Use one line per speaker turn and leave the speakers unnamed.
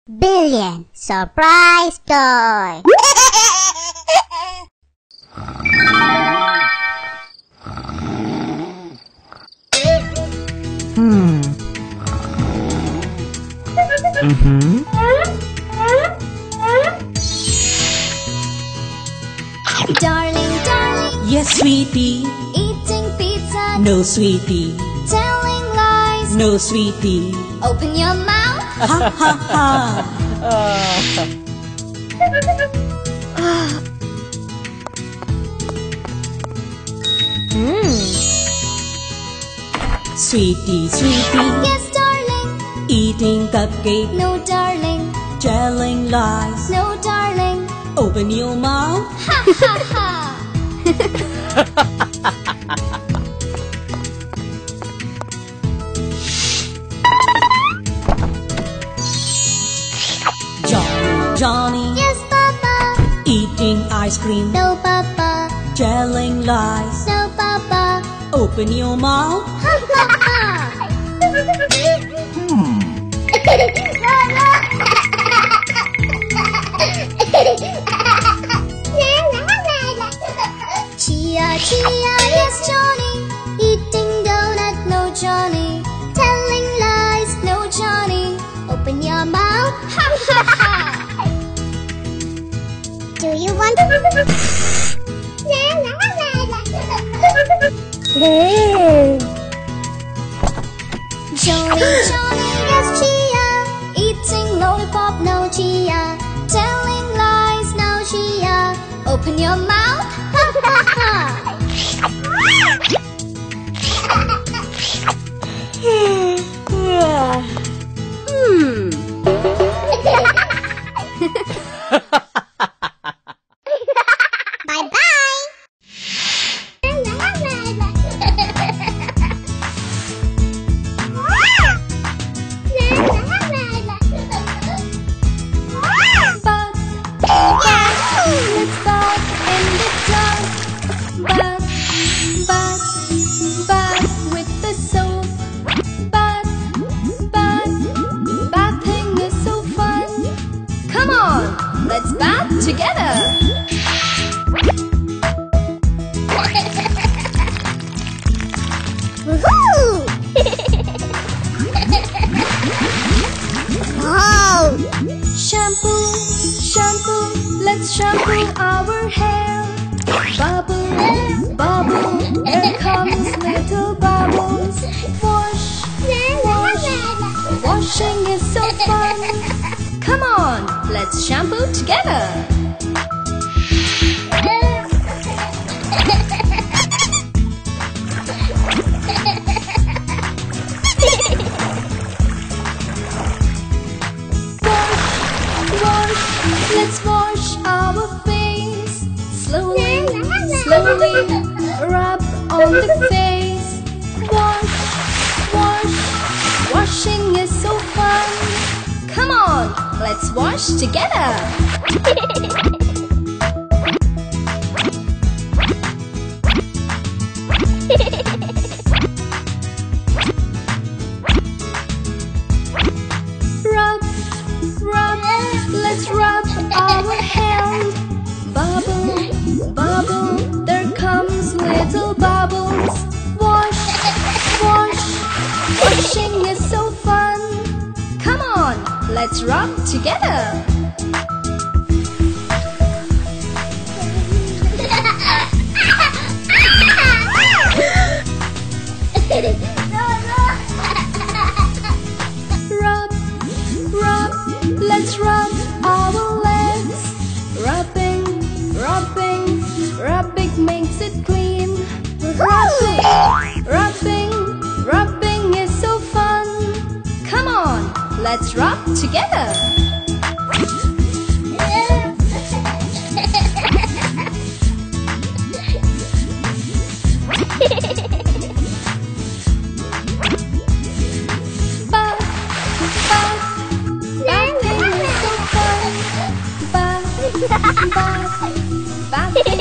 billion surprise toy.
Darling, darling,
Yes, sweetie.
eating pizza,
No, sweetie.
telling lies.
No, sweetie.
Open your mouth.
Ha ha ha. Sweetie, sweetie.
Yes, darling.
Eating cupcake.
No, darling.
Telling lies.
No, darling.
Open your mouth.
Ha ha ha.
Johnny, Johnny.
Yes, Papa.
Eating ice cream.
No, Papa.
Telling lies.
No, Papa.
Open your mouth.
Ha ha ha. Chia, Chia, yes, Johnny. Eating donut, no, Johnny. Telling lies, no, Johnny. Open your mouth. Ha ha ha.
Do you want
Johnny, Johnny, yes, Chia. Eating lollipop, no, Chia. Telling lies, no, Chia. Open your mouth. Ha ha ha.
Bye-bye.
Bath, let's bath in the tub. Bath, bath, bath with the soap. Bath, bath, bathing is so fun. Come on, let's bath together.
Woohoo! Wow!
Shampoo, shampoo, let's shampoo our hair. Bubble, bubble, here comes little bubbles. Wash, wash, washing is so fun. Come on, let's shampoo together. Wash, let's wash our face. Slowly, slowly, rub on the face. Wash, wash, washing is so fun. Come on, let's wash together. Rub, rub, let's rub our hand. Bubble, bubble, there comes little bubbles. Wash, wash, washing is so fun. Come on, let's rub together. Rub, rub, let's rub our legs. Rubbing, rubbing, rubbing makes it clean. Rubbing, rubbing, rubbing is so fun. Come on, let's rub together. Bath, bath, bathing is so fun. Bath, bath, bathing